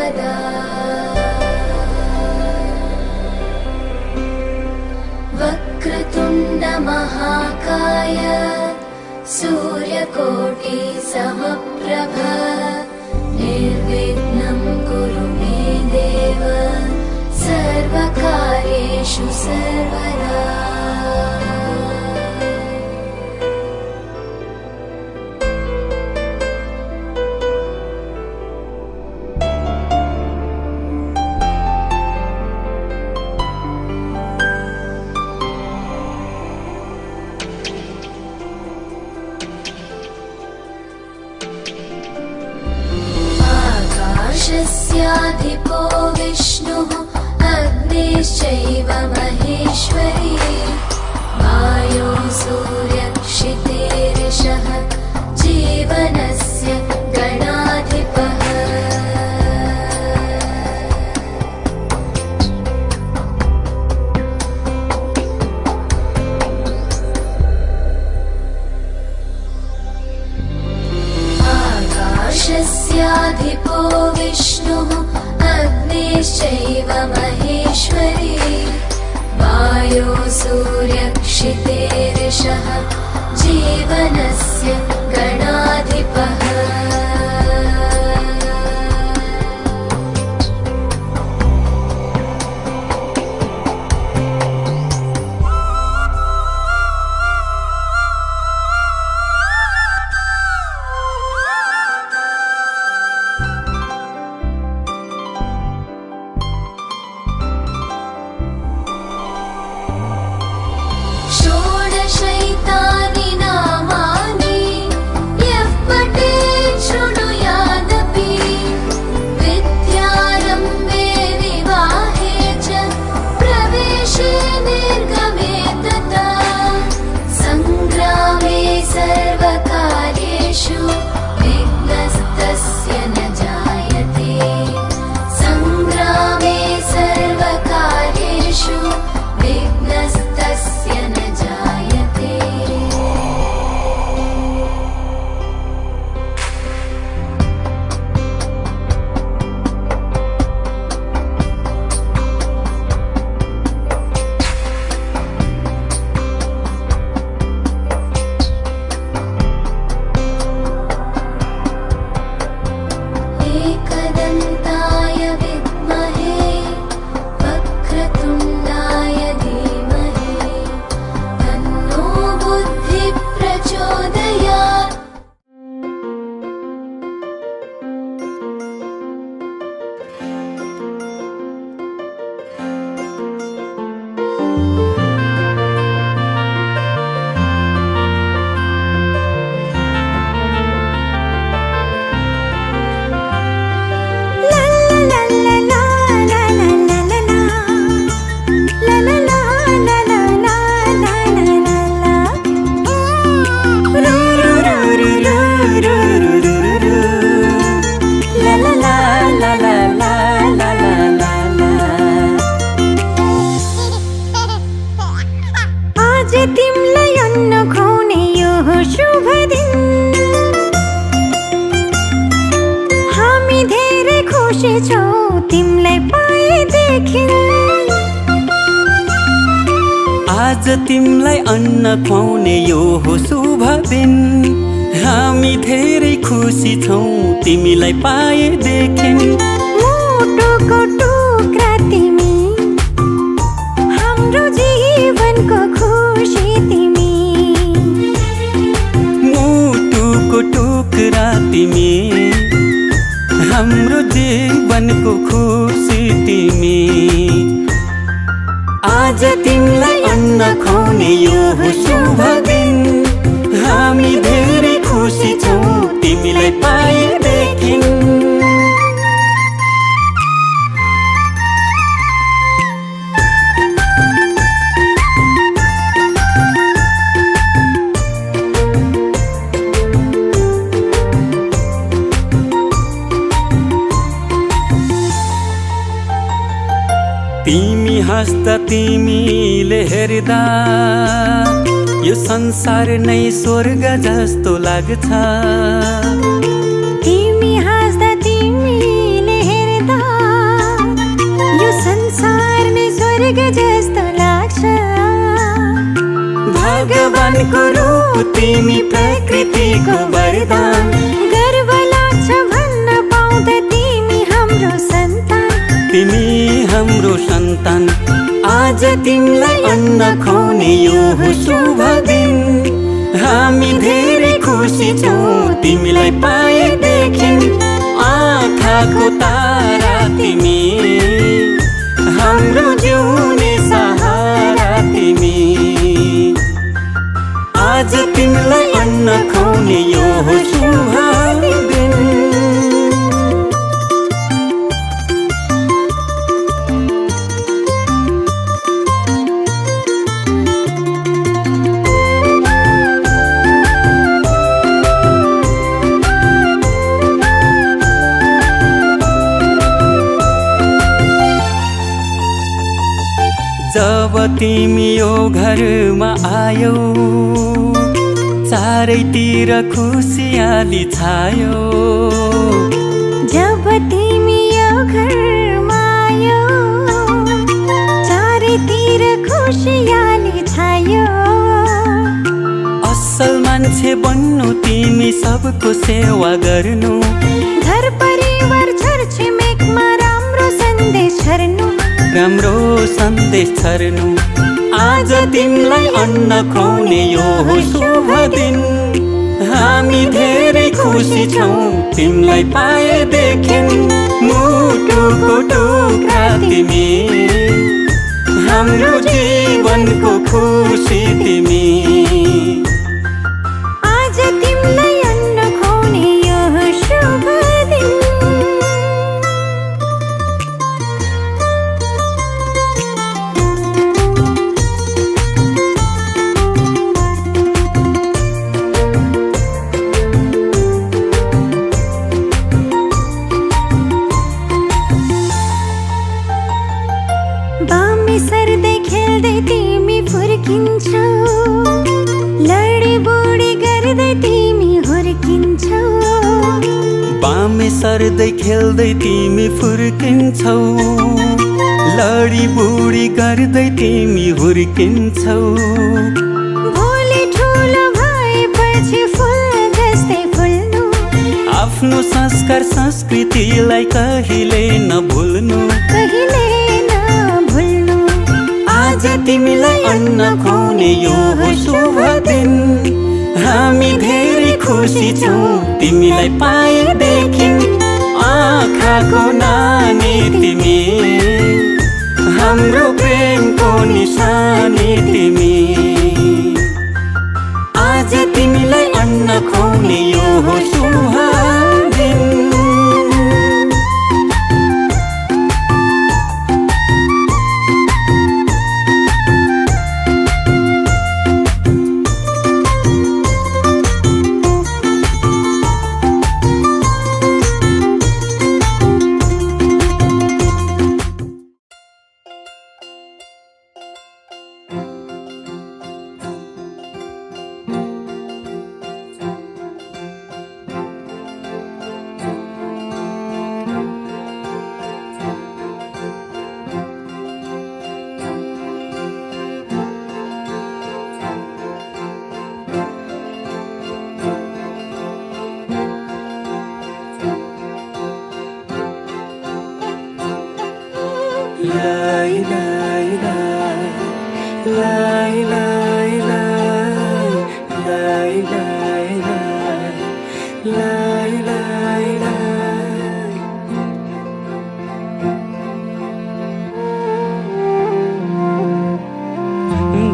सर्वदा। वक्रतुण्ड महाकाय सूर्यकोटि समप्रभ निर्विघ्नं कुरु मे देव सर्वकार्येषु सर्वदा। आकाशस्याधिपो विष्णुः अग्निश्चैव महेश्वरी वायो सूर्यक्षितेरिषः जीवनस्य गणाधिपः। आकाशस्याधिपो विष्णुः अग्निश्चैव महेश्वरी वायो सूर्यक्षितेरिषः जीवनस्य गणाधिपः। षोडशैतानि नामानि यः पठेत् शृणुयादपि विद्यारम्भे विवाहे च प्रवेशे निर्गमे तथा सङ्ग्रामे सर्वकार्येषु विघ्नस्तस्य न जायते। सङ्ग्रामे सर्वकार्येषु विघ्नस्तस्य न जायते। एकदन्ताय विद्महे वक्रतुण्डाय धीमहि तन्नो बुद्धिः प्रचोदयात्। आज तिमलाई अन्न खुवाउने यो शुभ दिन हामी धेरै खुसी छौँ तिमलाई पाएदेखि। आज तिमलाई अन्न खुवाउने यो हो शुभ दिन हामी धेरै खुसी छौँ तिमीलाई पाएदेखि। मुटुको टुक्रा तिमी हाम्रो जीवनको खुसी तिमी। मुटुको टुक्रा तिमी हाम्रो जीवनको खुसी तिमी। आज तिमीलाई अन्न खुवाउने यो हो शुभ दिन हामी धेरै खुसी छौँ तिमीलाई पाएदेखि। तिमी हाँस्दा तिमीले हेर्दा यो संसार नै स्वर्ग जस्तो लाग्छ। तिमी हाँस्दा तिमीले हेर्दा भगवानको रूप तिमी प्रकृतिको वरदान गर्व लाग्छ भन्न पाउँदा तिमी हाम्रो सन्तान तिमी हाम्रो सन्तान आज तिमीलाई अन्न खुवाउने यो शुभ दिन हामी धेरै खुसी छौँ तिमीलाई पाएदेखि आँखाको तारा तिमी हाम्रो जिउने सहारा तिमी आज तिमीलाई अन्न खुवाउने यो शुभ दिन जब तिमी यो घरमा आयौ चारैतिर खुसियाली छायो जब तिमी यो घरमा आयौ चारैतिर खुसियाली छायो असल मान्छे बन्नु तिमी सबको सेवा गर्नु घर परिवार छरछिमेकमा राम्रो सन्देश छर्नु राम्रो सन्देश छर्नु आज तिमीलाई अन्न खुवाउने यो शुभ दिन हामी धेरै खुसी छौँ तिमीलाई पाएदेखि मुटुको टुक्रा तिमी हाम्रो जीवनको खुसी तिमी आज तिमीलाई अन्न खुवाउने यो शुभ दिन बामे सर्दै खेल्दै तिमी फुर्किन्छौ लडी बुडी गर्दै तिमी हुर्किन्छौ बामे सर्दै खेल्दै तिमी फुर्किन्छौ लडी बुडी गर्दै तिमी हुर्किन्छौ भोलि ठुलो भएपछि फुल जस्तै फुल्नु आफ्नो संस्कार संस्कृतिलाई कहिले नभुल्नु कहिले नभुल्नु आज तिमीलाई अन्न खुवाउने यो शुभ दिन हामी धेरै खुसी छौँ तिमीलाई पाएदेखि आँखाको नानी तिमी हाम्रो प्रेमको निशानी तिमी आज तिमीलाई अन्न खुवाउने यो शुभ दिन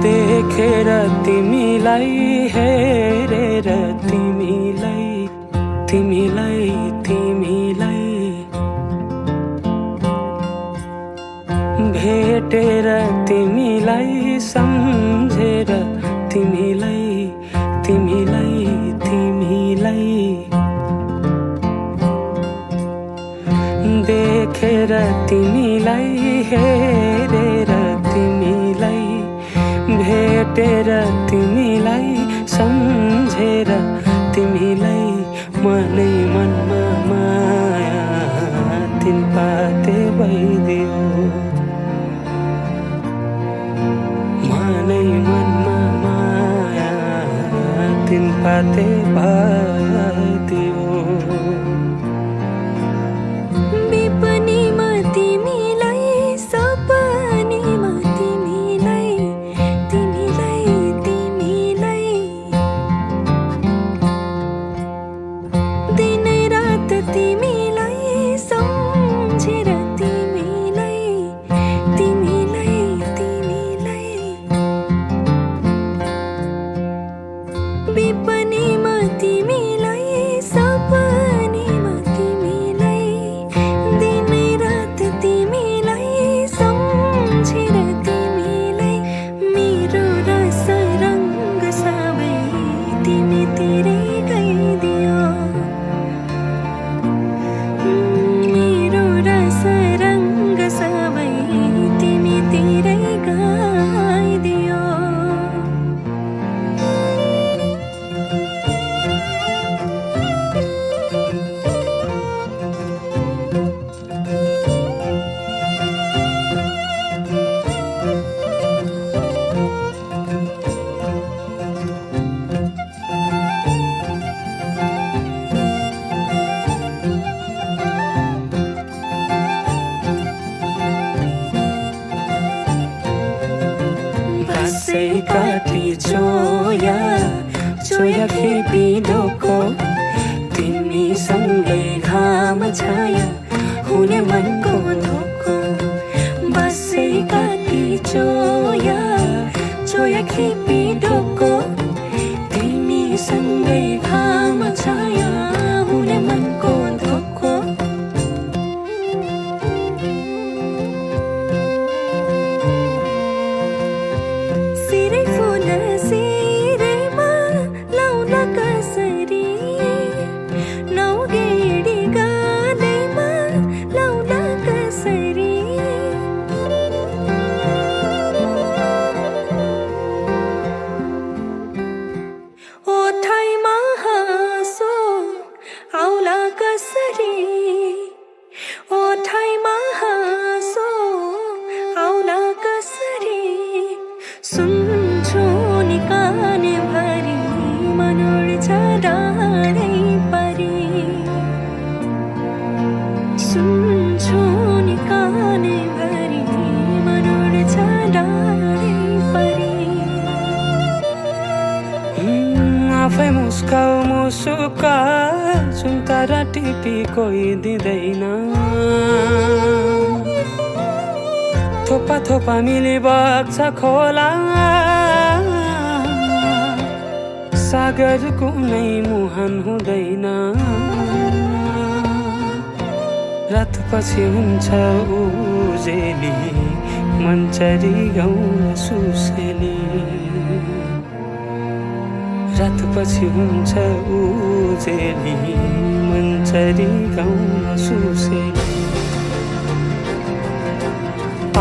देखेर तिमीलाई हेरेर तिमीलाई तिमीलाई तिमीलाई भेटेर तिमीलाई सम्झेर तिमीलाई तिमीलाई तिमीलाई देखेर तिमीलाई हेरेर तिमीलाई भेटेर तिमीलाई सम्झेर तिमीलाई मनै मनमा माया तिन पाते भइदियो मनै मनमा माया पाते भइदियो विपनीमा तिमीलाई सपनीमा तिमीलाई तिमीलाई तिमीलाई दिनै रात तिमीलाई सम्झेर तिमीलाई तिमीलाई तिमीलाई विपनीमा तिमीलाई सपनीमा तिमीलाई दिनै रात तिमीलाई सम्झेर तिमीलाई मेरो रस रङ्ग सबै तिमीतिरै गइदियो मेरो रस रङ्ग सबै तिमीतिरै गइदियो बाँसै काटी चोया चोया खेपी ढोको तिमीसँगै घाम छाया हुने मनको धोको बाँसै काटी चोया चोया खेपी ढोको तिमीसँगै घाम छाया हुने मनको धोको सिरै फुल सिरैमा लाउन कसरी नौगेडी गालैमा लाउन कसरी ओठैमा हाँसो आउला कसरी ओठैमा हाँसो आउला कसरी सुन्छु नि काने भरि मनोड डाँडै परी सुन्छु नि काने भरि मनोड डाँडै परी आफै मुस्काउ मुसुका सुन्तरा टिपी कोही दिँदैन थोपा थोपा मिली बग्छ खोला सागर कुनै मुहान हुँदैन रातपछि हुन्छ उजेली मन्चरी गाउँ सुसेली रातपछि हुन्छ उजेली मन्चरी गाउँ सुसेली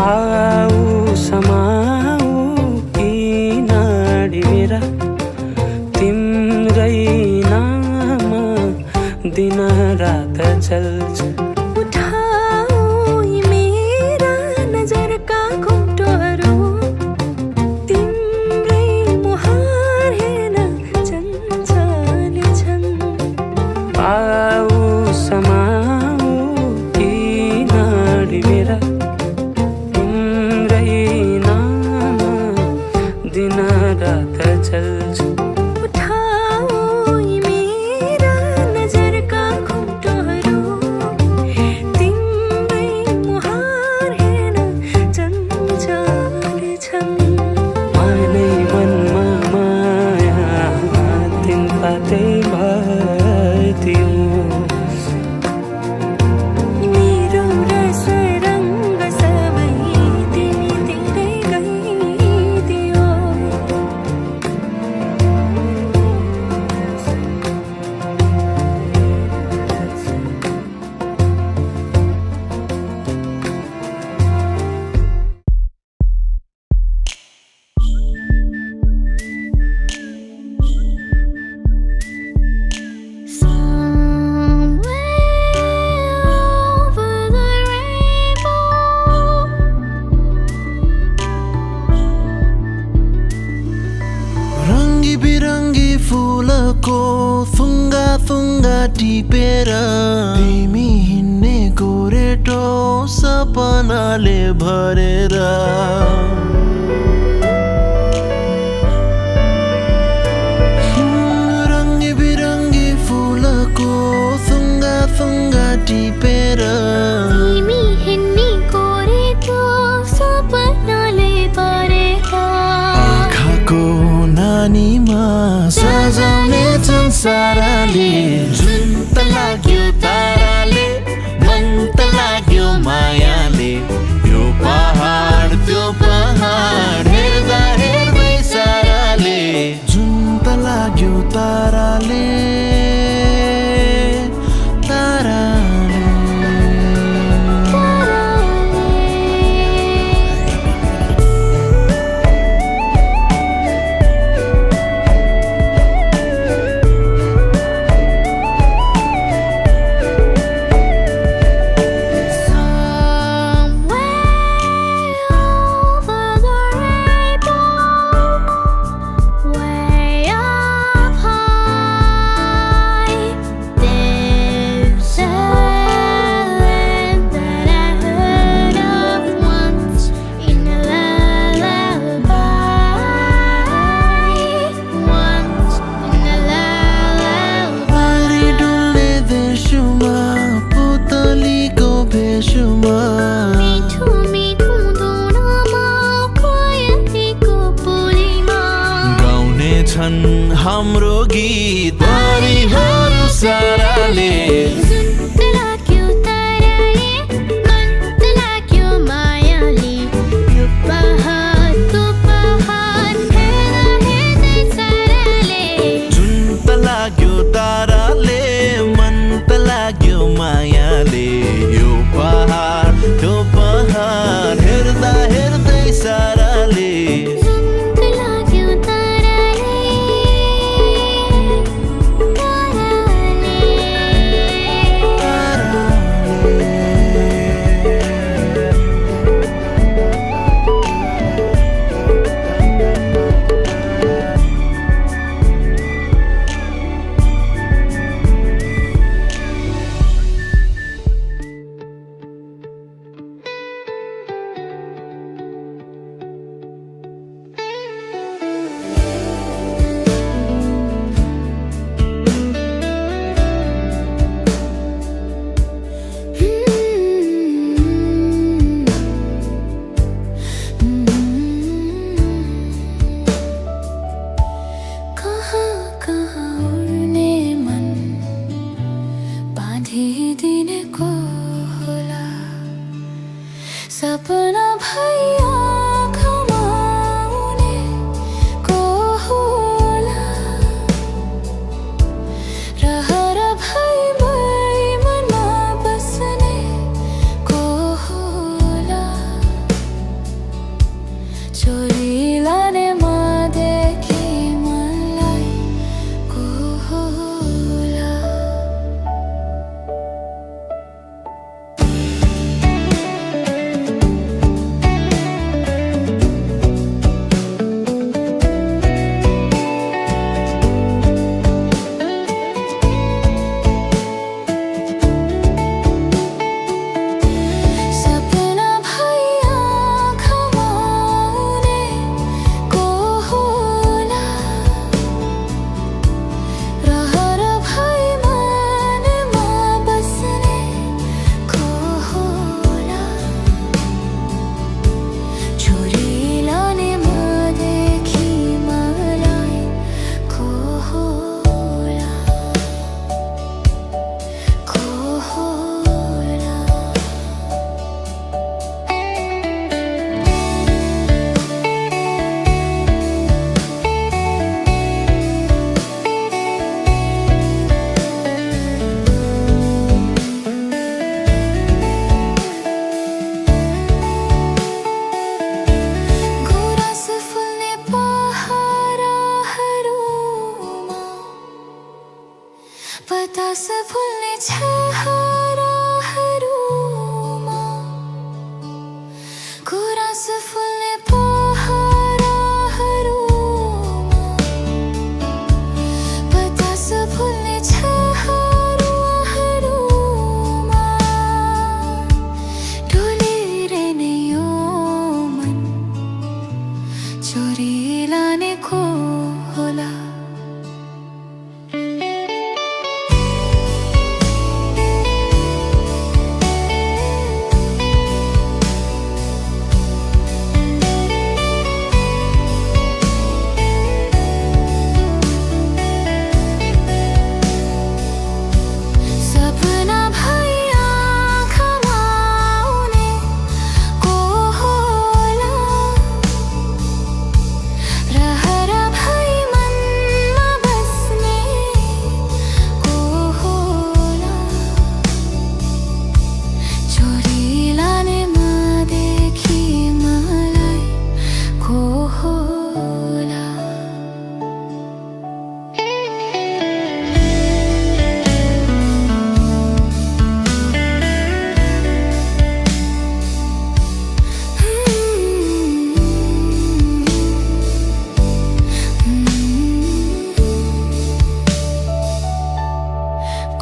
आऊ समाऊ किनाडी मेरा तिम्रै नाम दिन रात चल्छ उठाऊ यी मेरा नजरका घुम्टोहरू तिम्रै मुहार हेर्न चञ्चल छन् आऊ समाऊ किनाडी मेरा दिन रात चल्छ उठाऊ यी मेरा नजरका घुम्टोहरू तिम्रै मुहार हेर्न चञ्चल छन् मनै मनमा माया तिन पाते भइदियो टिपेर तिमी हिँड्ने गोरेटो सपनाले भरेर रङ्गी बिरङ्गी फुलको थुङ्गा थुङ्गा टिपेर तिमी हिँड्ने गोरेटो सपनाले भरेर आँखाको नानीमा सजाउने संसारले जुन त लाग्यो ताराले मन त लाग्यो मायाले यो पहाड त्यो पहाड हेर्दा हेर्दै साराले जुन त लाग्यो ताराले हाम्रो गीत परिहरू साराले जुन त लाग्यो ताराले मन त लाग्यो मायाले यो पहाड त्यो पहाड हेर्दा हेर्दै साराले जुन त लाग्यो ताराले मन त लाग्यो मायाले यो पहाड त्यो पहाड हेर्दा हेर्दै साराले सपना भैया खमाउने को होला रहर भई भई मनमा बस्ने को होला चोरी लाने देखि मनलाई को होला बतास फुल्ने छहाराहरूमा गुराँस फुल्ने पहाडहरूमा बतास फुल्ने छहारा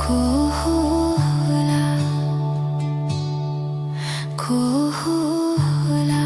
कोहोला कोहोला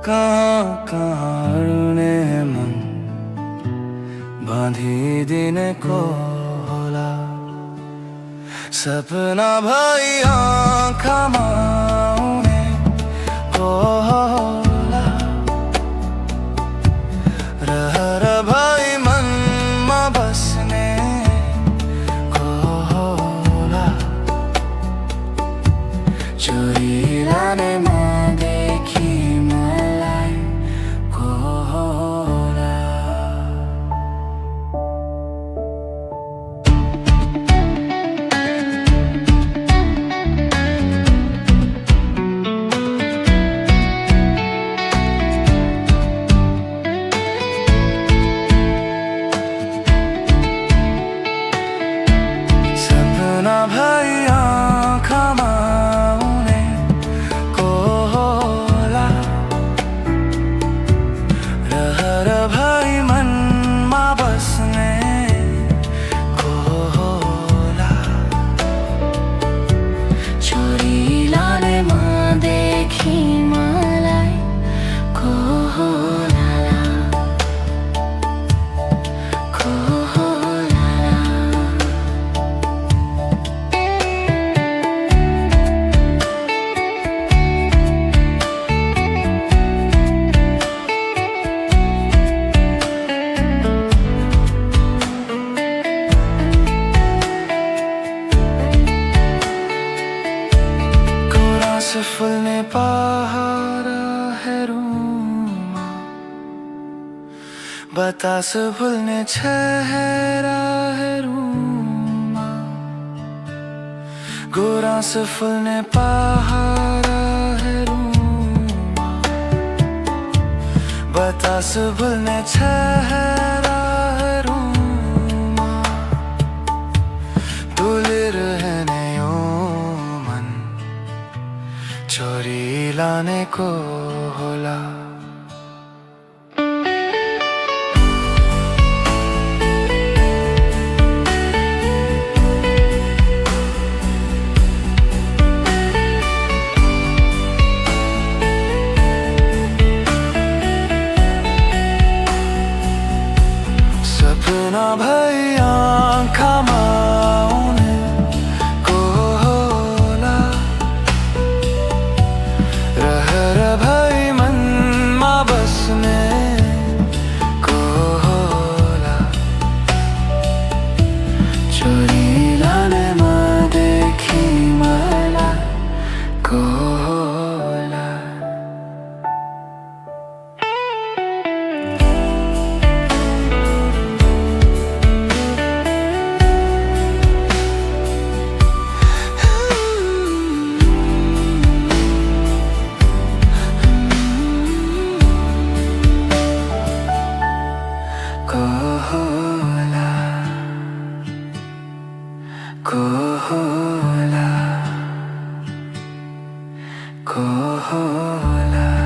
कहाँ कहाँ रुने मन बाँधिदिने को होला सपना भई आँखामा आउने को होला रहर भई मनमा बस्ने को होला चोरी लाने देखि मलाई को होला सपना भई आँखामा आउने को होला रहर भई मनमा बस्ने को होला चोरी लाने देखि मलाई को होला को होला कोरा से फुल्ने पहाडहरूमा बतास भुल्ने चेहराहरूमा गोरा से फुल्ने पहाडहरूमा बतास भुल्ने चेहराहरूमा डुलिरहने यो मन चोरी लाने को होला सपना भई आँखामा आउने को होला रहर भई मनमा बस्ने को होला चोरी लाने देखि मलाई को होला Kohola, Kohola.